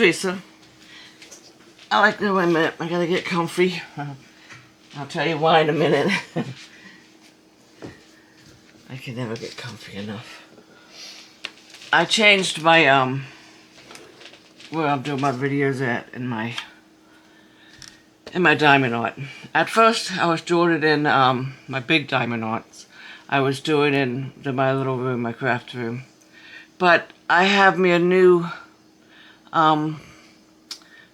Teresa. I like no wait a minute. I gotta get comfy. I'll tell you why in a minute. I can never get comfy enough. I changed my where I'm doing my videos at in my diamond art. At first I was doing it in my big diamond arts. I was doing it in my little room, my craft room. But I have me a new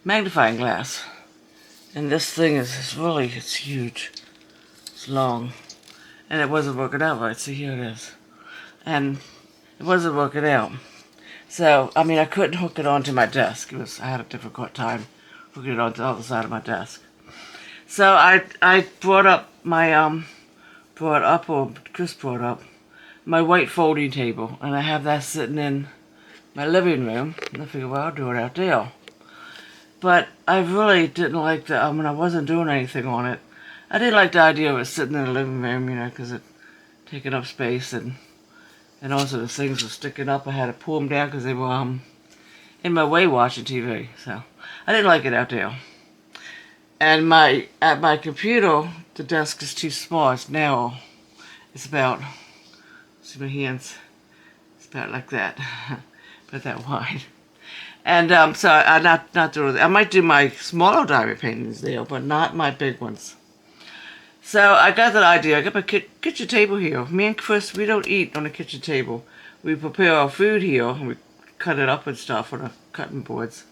magnifying glass. And this thing is really, it's huge. It's long. And it wasn't working out right. See, here it is. And it wasn't working out. So, I mean, I couldn't hook it onto my desk. I had a difficult time hooking it onto the other side of my desk. So I brought up my, Chris brought up my white folding table. And I have that sitting in my living room. And I figured, well, I'll do it out there. But I really didn't like the, I mean, I wasn't doing anything on it. I didn't like the idea of it sitting in the living room, you know, because it taking up space, and also the things were sticking up. I had to pull them down because they were in my way watching TV. So I didn't like it out there. And at my computer, the desk is too small. It's narrow. It's about, see my hands, it's about like that, about that wide. And so I'm not doing that. I might do my smaller diamond paintings there, but not my big ones. So I got that idea. I got my kitchen table here. Me and Chris, we don't eat on the kitchen table. We prepare our food here, and we cut it up and stuff on the cutting boards.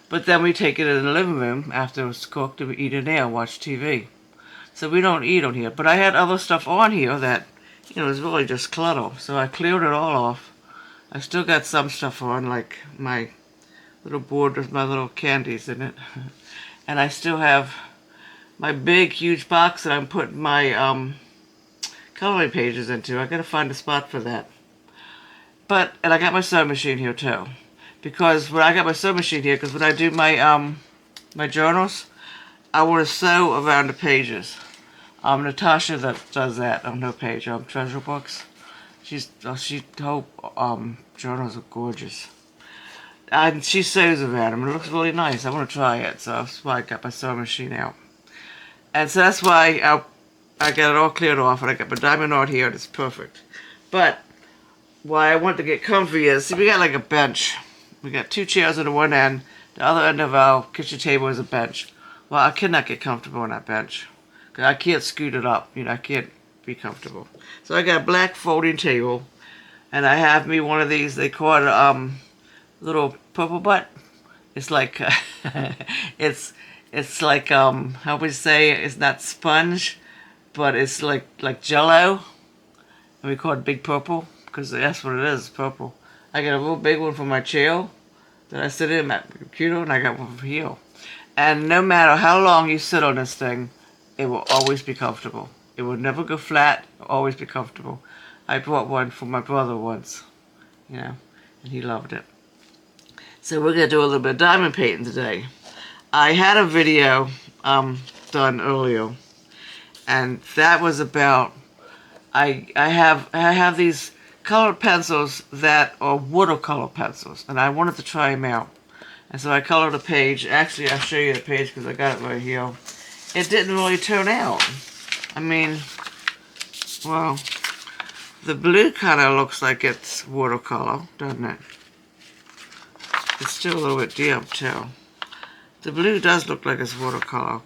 But then we take it in the living room after it's cooked, and we eat in there and watch TV. So we don't eat on here. But I had other stuff on here that, you know, was really just clutter. So I cleared it all off. I still got some stuff on, like my little board with my little candies in it. And I still have my big, huge box that I'm putting my coloring pages into. I gotta find a spot for that. And I got my sewing machine here too. Because when I got my sewing machine here, because when I do my my journals, I want to sew around the pages. Natasha that does that on her page, Treasure Books. Her journals are gorgeous. And she sews around them. It looks really nice. I want to try it, so that's why I got my sewing machine out. And so that's why I got it all cleared off, and I got my diamond art here, and it's perfect. But why I want to get comfy is, see, we got like a bench. We got 2 chairs on the one end. The other end of our kitchen table is a bench. Well, I cannot get comfortable on that bench, because I can't scoot it up. You know, I can't be comfortable. So I got a black folding table, and I have me one of these. They call it little purple butt. It's like it's like how we say, it's not sponge, but it's like Jello, and we call it Big Purple because that's what it is, purple. I got a real big one for my chair that I sit in my computer, and I got one for here. And no matter how long you sit on this thing, it will always be comfortable. It will never go flat. It'll always be comfortable. I bought one for my brother once, you know, and he loved it. So we're going to do a little bit of diamond painting today. I had a video done earlier, and that was about, I have these colored pencils that are watercolor pencils, and I wanted to try them out. And so I colored a page. Actually, I'll show you the page because I got it right here. It didn't really turn out. I mean, well, the blue kind of looks like it's watercolor, doesn't it? It's still a little bit damp too. The blue does look like it's watercolor.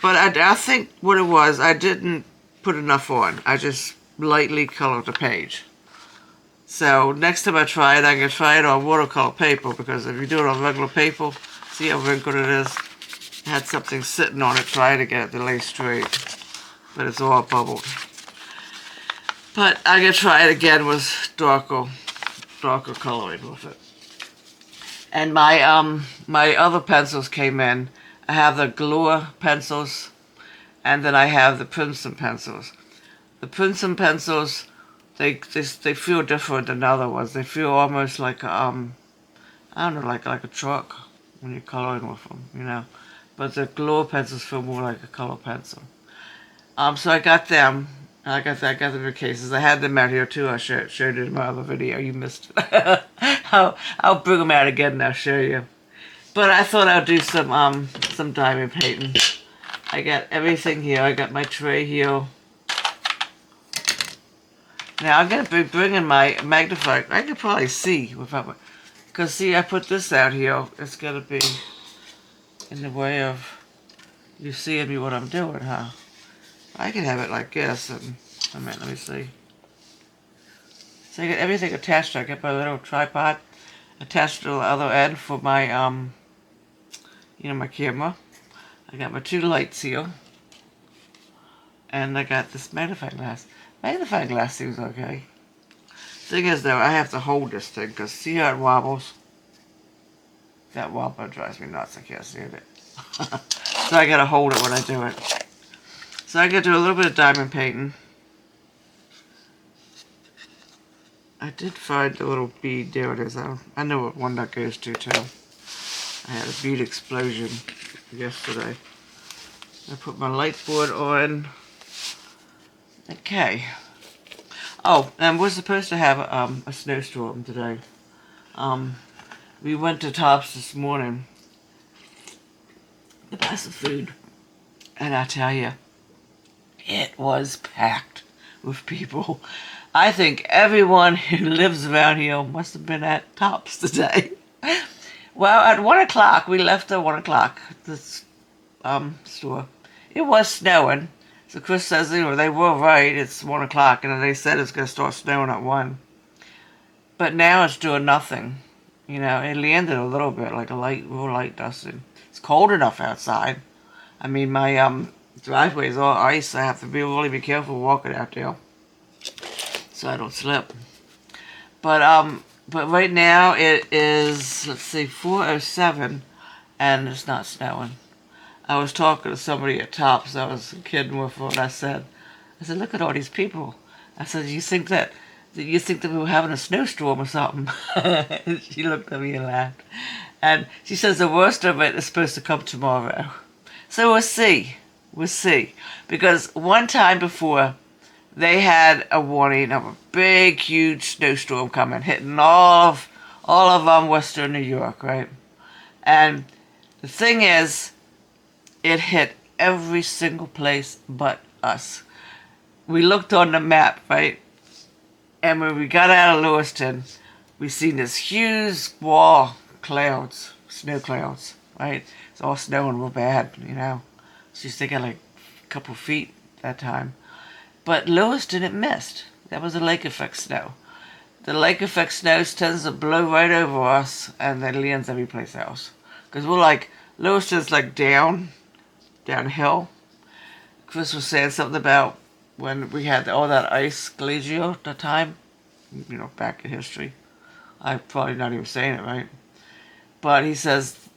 But I think what it was, I didn't put enough on. I just lightly colored the page. So next time I try it, I can try it on watercolor paper, because if you do it on regular paper, see how wrinkled it is? It had something sitting on it trying to get it to lay straight. But it's all bubbled. But I'm going to try it again with darker coloring with it. And my my other pencils came in. I have the Glue pencils, and then I have the Princeton pencils. The Princeton pencils, they feel different than the other ones. They feel almost like I don't know, like a chalk when you're coloring with them, you know. But the Glue pencils feel more like a color pencil. So I got them. I got them in cases. I had them out here too. I showed it in my other video. You missed it. I'll bring them out again and I'll show you. But I thought I'd do some diamond painting. I got everything here. I got my tray here. Now I'm gonna be bringing my magnifier. I can probably see without, because see, I put this out here. It's gonna be in the way of you seeing me what I'm doing, huh? I can have it like this, and I mean, let me see. So I got everything attached. I got my little tripod attached to the other end for my my camera. I got my 2 lights here, and I got this magnifying glass. Magnifying glass seems okay. Thing is, though, I have to hold this thing because see how it wobbles. That wobble drives me nuts. I can't see it. So I gotta hold it when I do it. So I gotta do a little bit of diamond painting. I did find a little bead. There it is. I know what one that goes to too. I had a bead explosion yesterday. I put my light board on. Okay. Oh, and we're supposed to have a snowstorm today. We went to Tops this morning to buy some food, and I tell you, it was packed with people. I think everyone who lives around here must have been at Tops today. Well, at 1 o'clock, we left at 1 o'clock, this store. It was snowing. So Chris says, they were right, it's 1 o'clock, and then they said it's going to start snowing at 1. But now it's doing nothing. It landed a little bit, like a real light dusting. It's cold enough outside. I mean, my driveway is all ice. I have to really be careful walking out there, so I don't slip. But right now it is, let's see, 4:07, and it's not snowing. I was talking to somebody at Tops. I was kidding with her, and I said, look at all these people. I said, you think that we were having a snowstorm or something? She looked at me and laughed. And she says the worst of it is supposed to come tomorrow. So we'll see. We'll see. Because one time before, they had a warning of a big, huge snowstorm coming, hitting all of western New York, right? And the thing is, it hit every single place but us. We looked on the map, right? And when we got out of Lewiston, we seen this huge wall clouds, snow clouds, right? It's all snowing real bad, So you think like a couple feet that time. But Lewiston, it missed. That was a lake effect snow. The lake effect snow tends to blow right over us, and then lands every place else. Because we're like, Lewiston's like downhill. Chris was saying something about when we had all that ice glacier at the time, back in history. I'm probably not even saying it right. But he says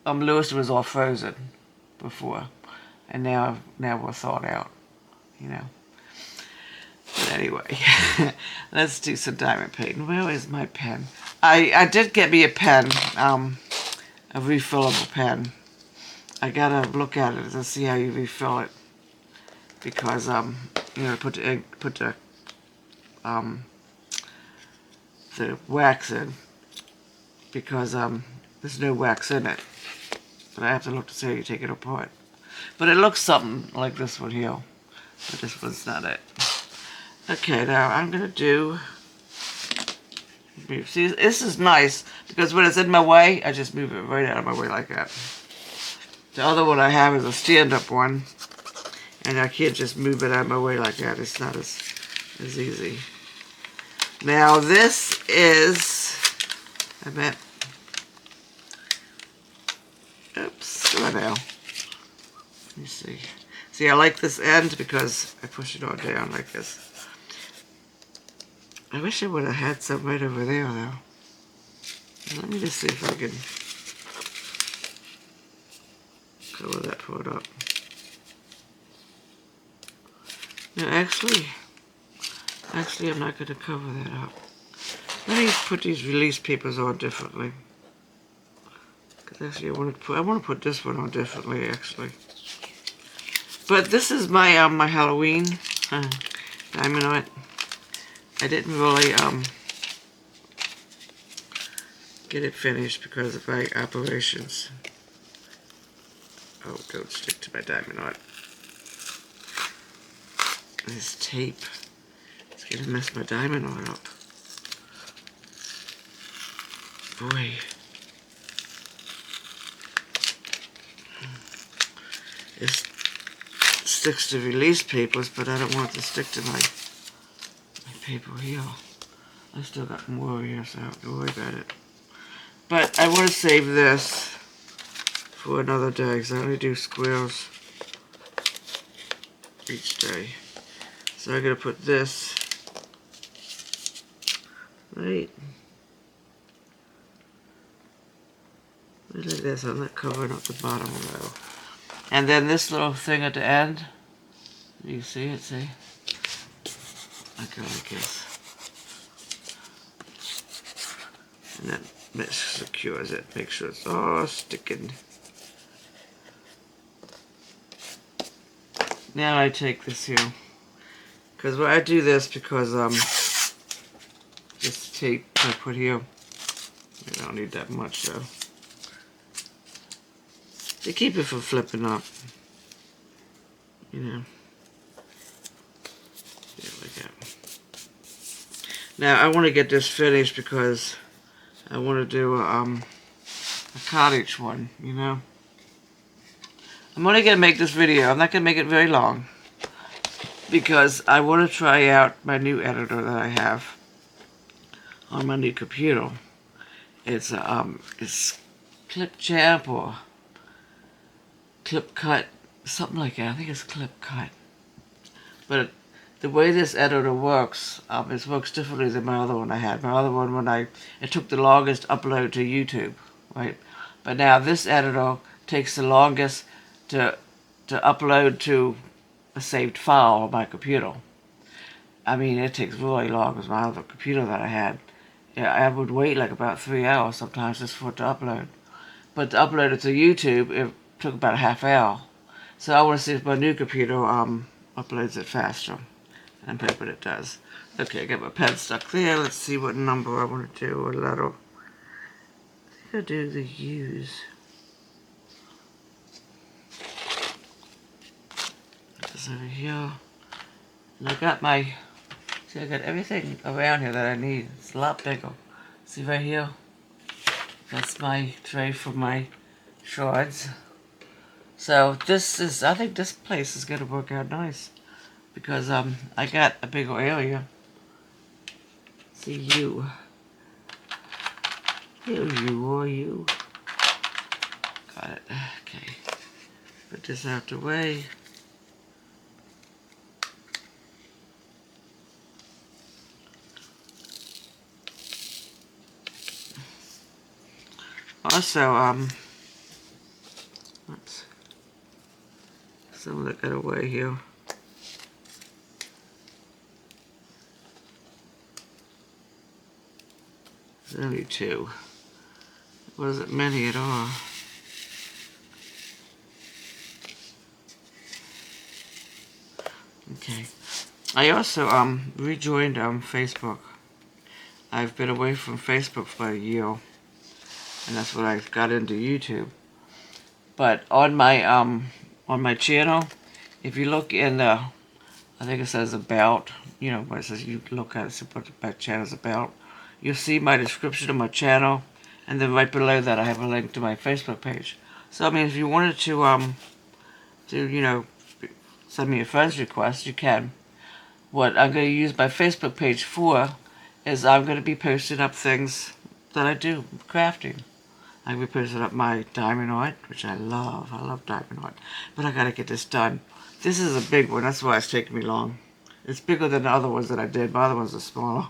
Lewiston was all frozen before, and now we're thawed out, But anyway, let's do some diamond painting. Where is my pen? I did get me a pen, a refillable pen. I gotta look at it to see how you refill it, because put the ink, put the wax in, because there's no wax in it. But I have to look to see how you take it apart. But it looks something like this one here, but this one's not it. Okay, now I'm gonna do. See, this is nice because when it's in my way, I just move it right out of my way like that. The other one I have is a stand-up one, and I can't just move it out of my way like that. It's not as easy. Now this is, oops, come on now. Let me see. See, I like this end because I push it all down like this. I wish I would have had some right over there, though. Let me just see if I can cover that part up. No, actually, I'm not going to cover that up. Let me put these release papers on differently. Because actually, I want to put this one on differently, actually. But this is my my Halloween diamond on it. I didn't really get it finished because of my operations. Oh, don't stick to my diamond knot. This tape is gonna mess my diamond knot up. Boy. It sticks to release papers, but I don't want it to stick to my paper here. I still got more here, so I don't have to worry about it. But I want to save this for another day, because I only do squares each day. So I'm going to put this right like this. I'm not covering up the bottom row. And then this little thing at the end, you see it, see? I go like this. And that secures it, make sure it's all sticking. Now I take this here, because I do this because this tape I put here, I don't need that much though, to keep it from flipping up, you know. Yeah, like that. Now I want to get this finished because I want to do a cottage one, you know. I'm only going to make this video. I'm not going to make it very long because I want to try out my new editor that I have on my new computer. It's Clipchamp or ClipCut, something like that. I think it's ClipCut. But the way this editor works, it works differently than my other one I had. My other one, it took the longest to upload to YouTube, right? But now this editor takes the longest to upload to a saved file on my computer. I mean, it takes really long with my other computer that I had. Yeah, I would wait like about 3 hours sometimes just for it to upload. But to upload it to YouTube, it took about a half hour. So I want to see if my new computer uploads it faster. And I'm hoping it does. Okay, I got my pen stuck there. Let's see what number I want to do, or letter. I think I'll do the U's. This over here. And I got see, I got everything around here that I need. It's a lot bigger. See right here? That's my tray for my shards. So I think this place is going to work out nice. Because I got a bigger area. See you. Here you are, you. Got it. Okay. Put this out the way. Also, oops. Some of that got away here. There's only two. It wasn't many at all. Okay. I also rejoined Facebook. I've been away from Facebook for a year, and that's when I got into YouTube. But on my channel, if you look in the, I think it says about, you know, where it says you look at it, see what my channel's about. You'll see my description of my channel, and then right below that I have a link to my Facebook page. So I mean, if you wanted to you know, send me a friend's request, you can. What I'm going to use my Facebook page for is I'm going to be posting up things that I do, crafting. I'm going to be posting up my diamond art, which I love. I love diamond art. But I got to get this done. This is a big one. That's why it's taking me long. It's bigger than the other ones that I did. My other ones are smaller.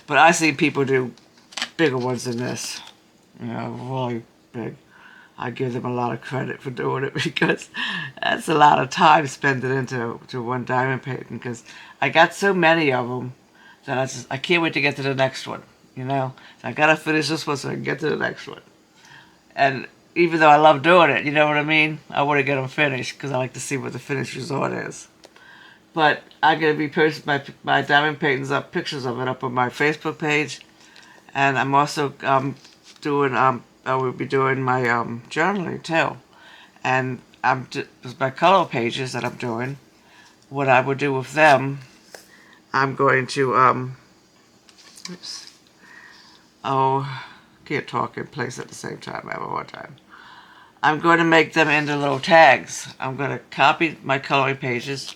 But I see people do bigger ones than this. You know, really big. I give them a lot of credit for doing it because that's a lot of time spent into one diamond painting, because I got so many of them that I can't wait to get to the next one, you know. I gotta finish this one so I can get to the next one. And even though I love doing it, you know what I mean? I want to get them finished because I like to see what the finished result is. But I'm going to be posting my diamond paintings up, pictures of it up on my Facebook page. And I'm also doing I will be doing my journaling too, and with my color pages that I'm doing. What I would do with them, I'm going to oops, oh, can't talk and place at the same time. I have one time. I'm going to make them into little tags. I'm going to copy my coloring pages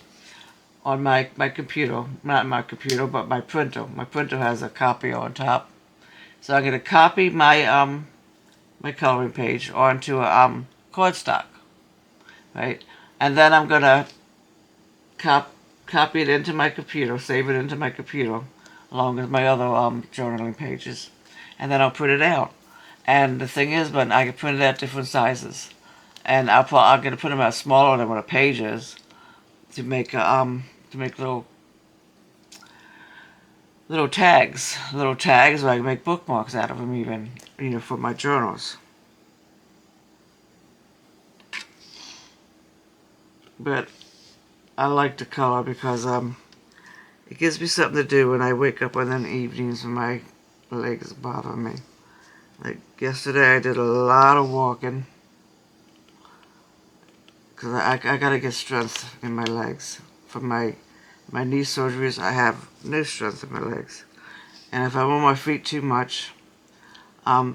on my computer, not my computer, but my printer. My printer has a copy on top. So I'm going to copy my coloring page onto a cardstock, right? And then I'm going to copy it into my computer, save it into my computer, along with my other journaling pages, and then I'll print it out. And the thing is, but I can print it at different sizes, and I'm going to put them out smaller than what a page is to make little tags, where I can make bookmarks out of them, even for my journals. But I like to color because it gives me something to do when I wake up in the evenings when my legs bother me. Like yesterday, I did a lot of walking because I gotta get strength in my legs. From my knee surgeries, I have no strength in my legs, and if I'm on my feet too much, my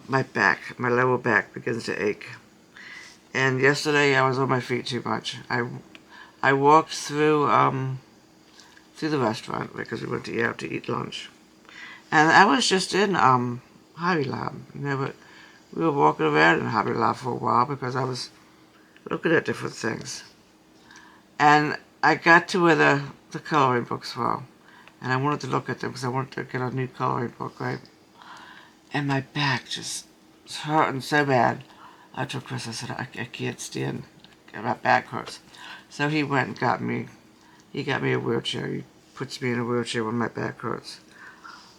lower back begins to ache. And yesterday, I was on my feet too much. I walked through the restaurant because we went out to eat lunch, and I was just in Hobby Lobby. But we were walking around in Hobby Lobby for a while because I was looking at different things. And I got to where the coloring books were. And I wanted to look at them because I wanted to get a new coloring book, right? And my back just was hurting so bad. I told Chris, I said, I can't stand. My back hurts. So he went and got me a wheelchair. He puts me in a wheelchair when my back hurts.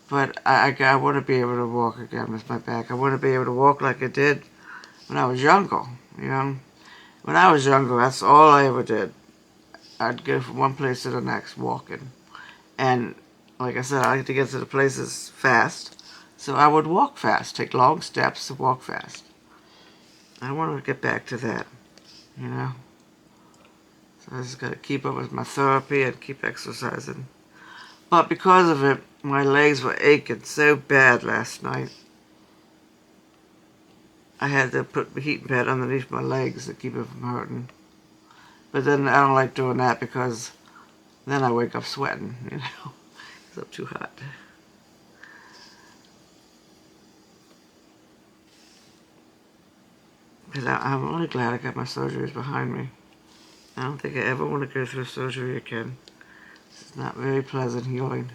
But I want to be able to walk again with my back. I want to be able to walk like I did when I was younger, When I was younger, that's all I ever did. I'd go from one place to the next walking. And like I said, I like to get to the places fast. So I would walk fast, take long steps to walk fast. I want to get back to that, So I just got to keep up with my therapy and keep exercising. But because of it, my legs were aching so bad last night. I had to put the heating pad underneath my legs to keep it from hurting. But then I don't like doing that because then I wake up sweating, because I'm too hot. But I'm really glad I got my surgeries behind me. I don't think I ever want to go through surgery again. It's not very pleasant healing.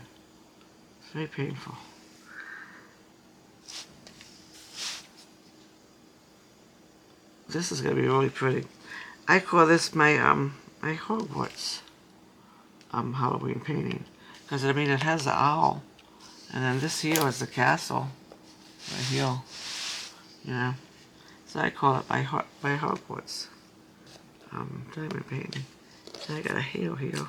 It's very painful. This is going to be really pretty. I call this my Hogwarts Halloween painting. Because, it has the owl. And then this here is the castle. Right here. So I call it my Hogwarts diamond painting. So I got a hail here.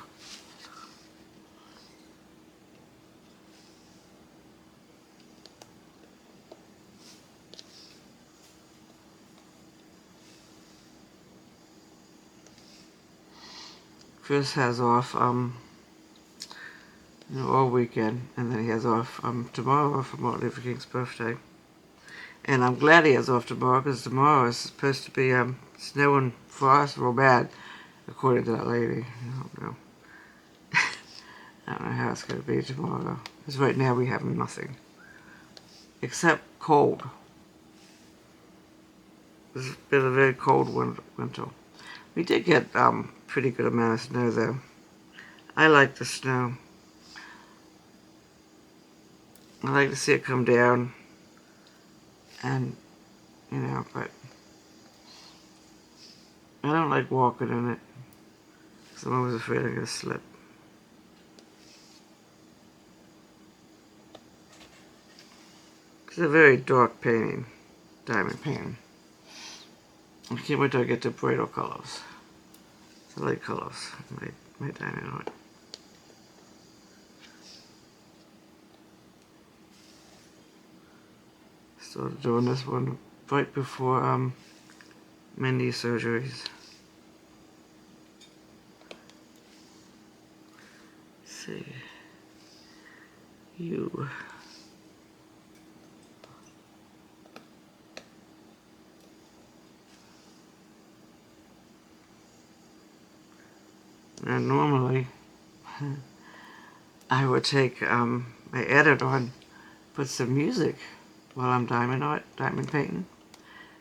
Chris has off all weekend, and then he has off tomorrow for Martin Luther King's birthday. And I'm glad he has off tomorrow because tomorrow is supposed to be snowing for us real bad, according to that lady. I don't know. I don't know how it's going to be tomorrow. Because right now we have nothing. Except cold. It's been a very cold winter. We did get pretty good amount of snow though. I like the snow. I like to see it come down. And, but I don't like walking in it. Because I'm always afraid I'm going to slip. It's a very dark painting. Diamond painting. I can't wait till I get to brighter colors. The light colors. My diamond art. Started doing this one right before Mindy's surgeries. Let's see. You. Now normally I would take my editor and put some music while I'm diamond painting.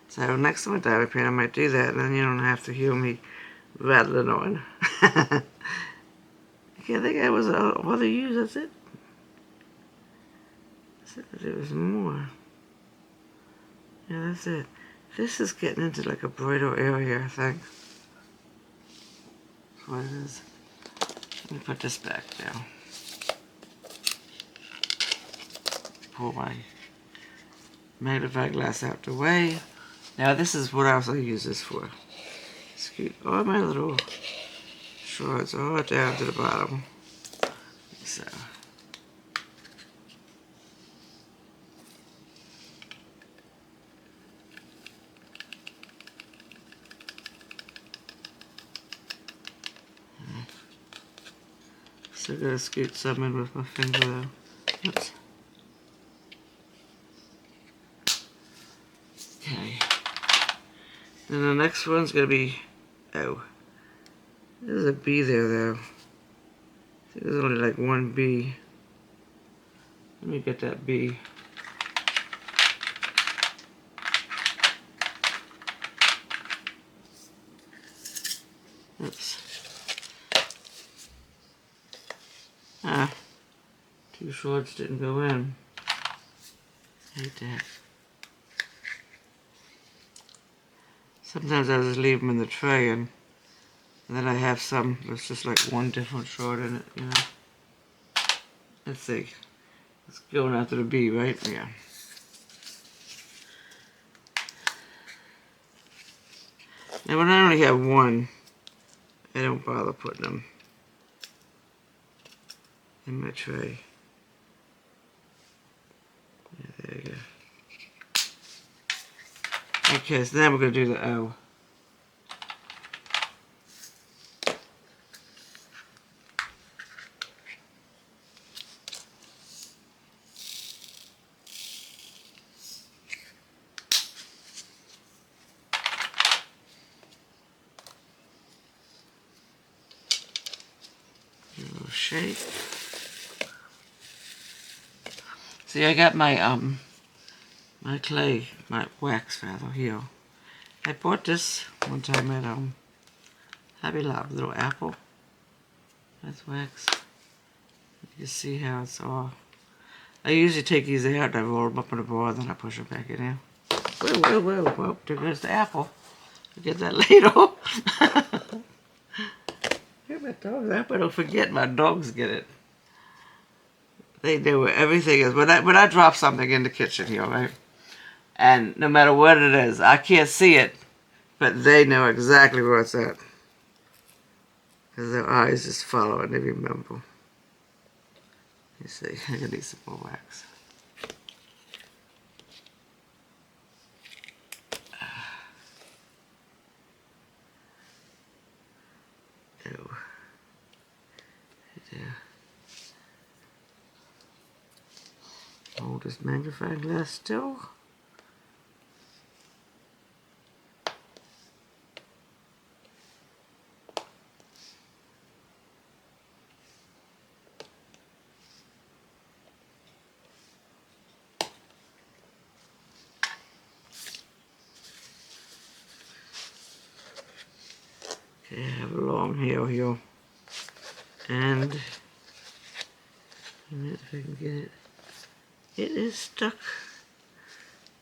So next time I diamond paint I might do that, and then you don't have to hear me rattling on. I think that was all they used, that's it. There was more. Yeah, that's it. This is getting into like a brighter area, I think. That's what it is. Let me put this back down. Pull my magnifying glass out the way. Now this is what else I use this for. Scoot all my little shards all down to the bottom. So. Still gotta scoot some in with my finger though. Oops. Okay. Then the next one's gonna be, oh, there's a bee there though. I think there's only like one bee. Let me get that bee. Oops. Ah, two swords didn't go in. Hate that. Sometimes I just leave them in the tray and then I have some that's just like one different short in it, you know. Let's see. It's going after the bee, right? Yeah. Now when I only have one, I don't bother putting them in my tray. Yeah, there you go. Okay, so now we're going to do the O. A little shape. See, I got my my clay, my wax rather here. I bought this one time at Hobby Lobby, little apple. That's wax. You can see how it's all. I usually take these out and I roll them up in a ball, then I push them back in there. Whoa, whoa, whoa, whoa! There goes the apple. I'll get that later. Hear my dogs. I hope I don't forget my dogs get it. They know where everything is. When I drop something in the kitchen here, right? And no matter what it is, I can't see it, but they know exactly where it's at. Because their eyes just follow and they remember. You see, I need some more wax. Oh. Yeah. Hold this magnifying glass still. Okay, I have a long hair here. And if I can get it. It is stuck.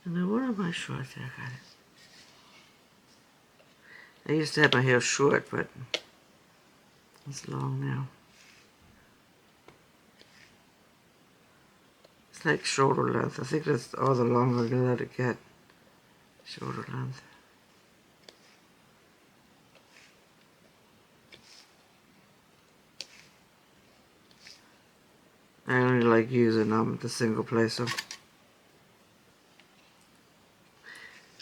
And then one of my shorts, I got it. I used to have my hair short, but it's long now. It's like shoulder length. I think that's all the longer you let it get. Shoulder length. I only like using the single placer.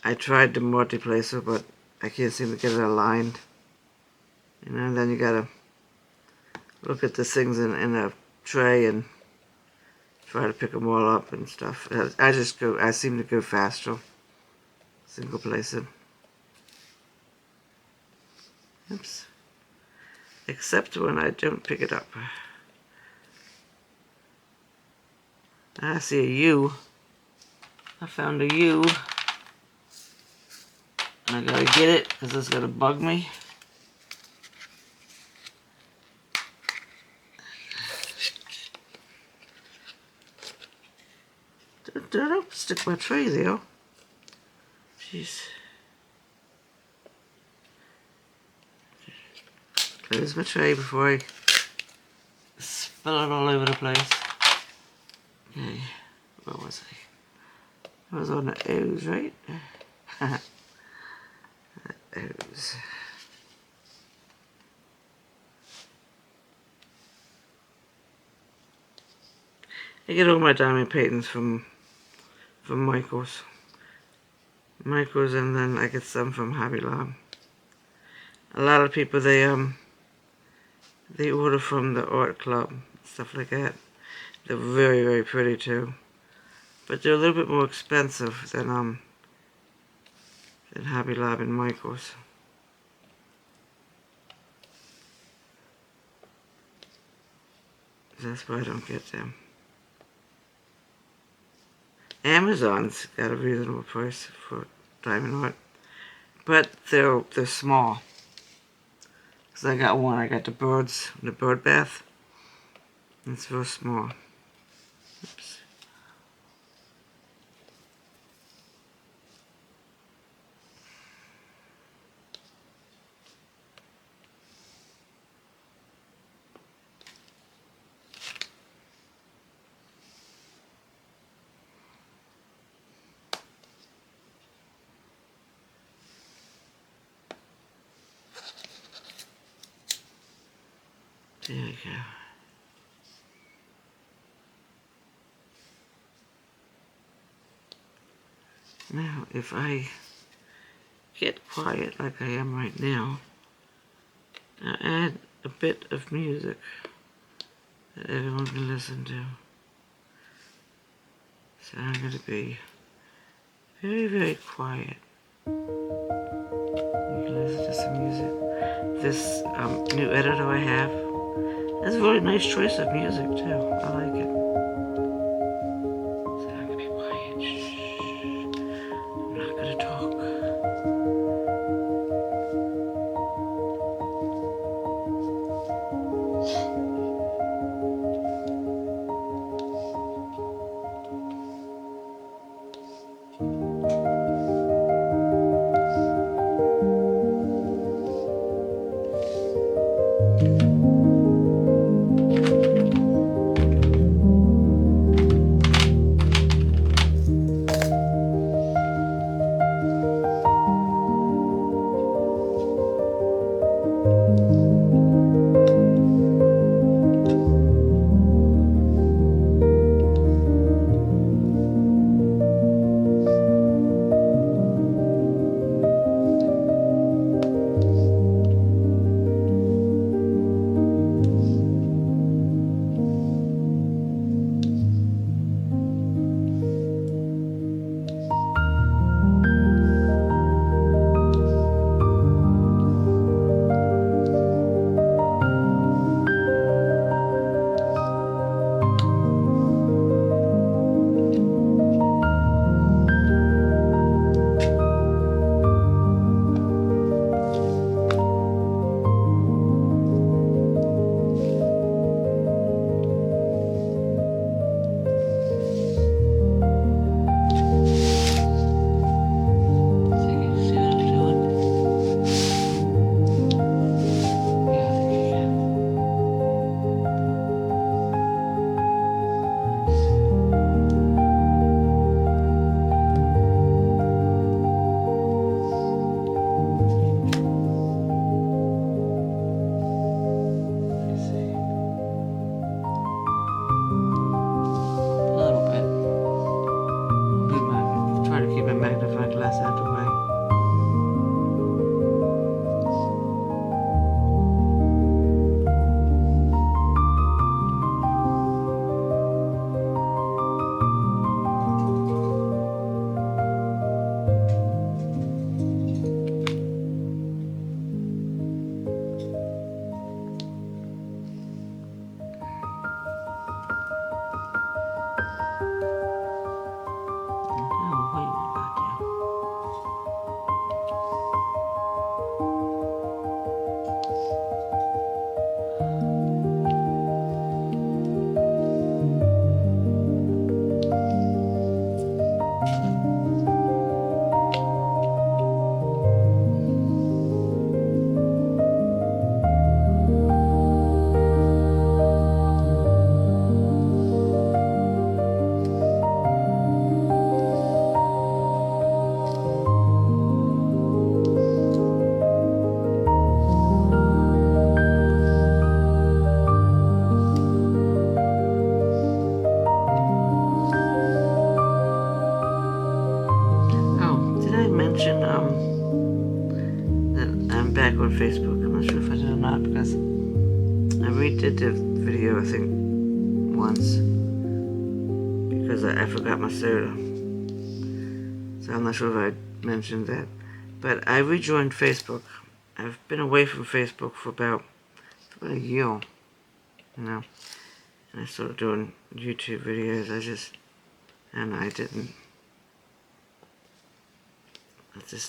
I tried the multi-placer, but I can't seem to get it aligned. You know, and then you gotta look at the things in a tray and try to pick them all up and stuff. I seem to go faster single placing. Oops. Except when I don't pick it up. I see a U. I found a U. And I gotta get it because it's gonna bug me. Don't stick my tray there. Jeez. Close my tray before I spill it all over the place. Okay, where was I? I was on the O's, right? O's. I get all my diamond paintings from Michaels. Michaels, and then I get some from Hobby Lobby. A lot of people they order from the art club, stuff like that. They're very, very pretty too, but they're a little bit more expensive than Hobby Lobby and Michaels. That's why I don't get them. Amazon's got a reasonable price for diamond art, but they're small. Cause I got one. I got the bird bath. It's real small. Oops. There we go. Now, if I get quiet like I am right now, I'll add a bit of music that everyone can listen to. So I'm going to be very, very quiet. You can listen to some music. This new editor I have has a really nice choice of music too. I like it. So I'm going to be quiet. Shh. I'm not going to talk. on Facebook. I'm not sure if I did or not because I redid the video, I think, once because I forgot my soda. So I'm not sure if I mentioned that. But I rejoined Facebook. I've been away from Facebook for about a year, and I started doing YouTube videos. I just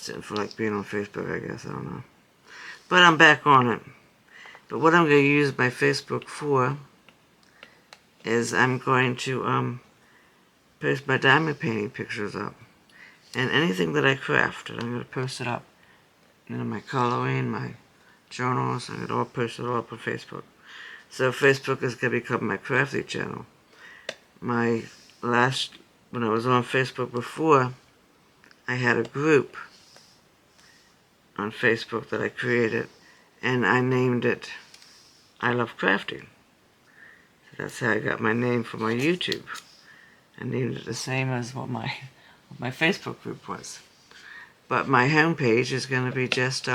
didn't feel like being on Facebook, I guess, I don't know. But I'm back on it. But what I'm going to use my Facebook for is I'm going to post my diamond painting pictures up. And anything that I crafted, I'm going to post it up. You know, my coloring, my journals, I'm going to all post it all up on Facebook. So Facebook is going to become my crafting channel. When I was on Facebook before, I had a group on Facebook that I created, and I named it I Love Crafting. So that's how I got my name for my YouTube. I named it the same as what my Facebook group was. But my homepage is going to be just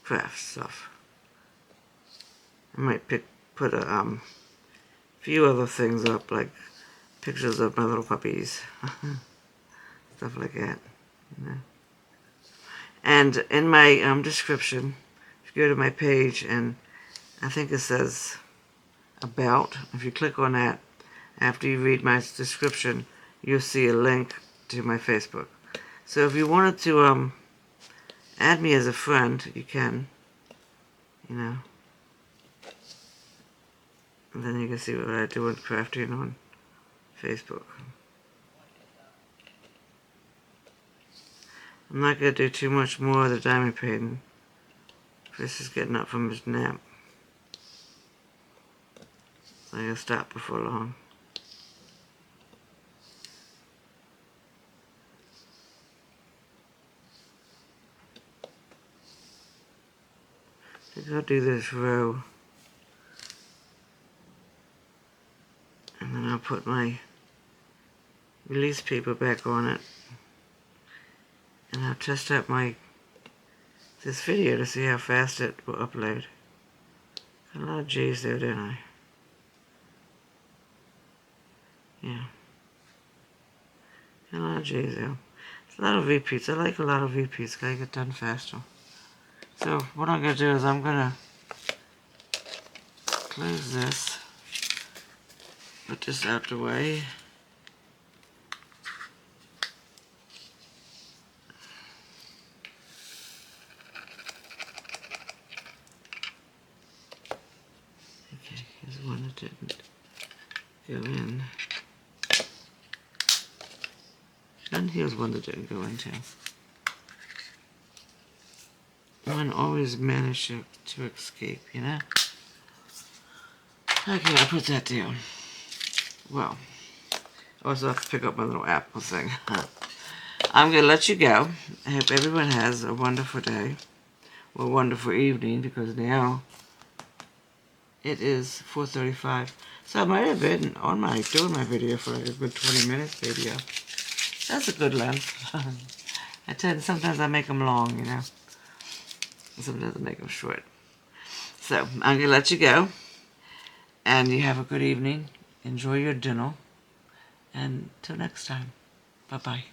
craft stuff. I might put a few other things up, like pictures of my little puppies, stuff like that. You know? And in my description, if you go to my page, and I think it says About, if you click on that, after you read my description, you'll see a link to my Facebook. So if you wanted to add me as a friend, you can, you know. And then you can see what I do with crafting on Facebook. I'm not going to do too much more of the diamond painting. Chris is getting up from his nap. So I'm going to stop before long. I think I'll do this row. And then I'll put my release paper back on it. And I'll test out this video to see how fast it will upload. Got a lot of J's there, didn't I? Yeah. Got a lot of J's there. It's a lot of repeats. I like a lot of repeats. Gotta get done faster. So what I'm gonna do is I'm gonna close this. Put this out the way. Okay, here's one that didn't go in. And here's one that didn't go into. One always managed to escape, you know? Okay, I'll put that down. Well, I also have to pick up my little apple thing. I'm going to let you go. I hope everyone has a wonderful day. Or a wonderful evening, because now it is 4:35. So I might have been doing my video for like a good 20 minutes, maybe. That's a good length. Sometimes I make them long, you know. Sometimes I make them short. So I'm going to let you go. And you have a good evening. Enjoy your dinner. And till next time. Bye-bye.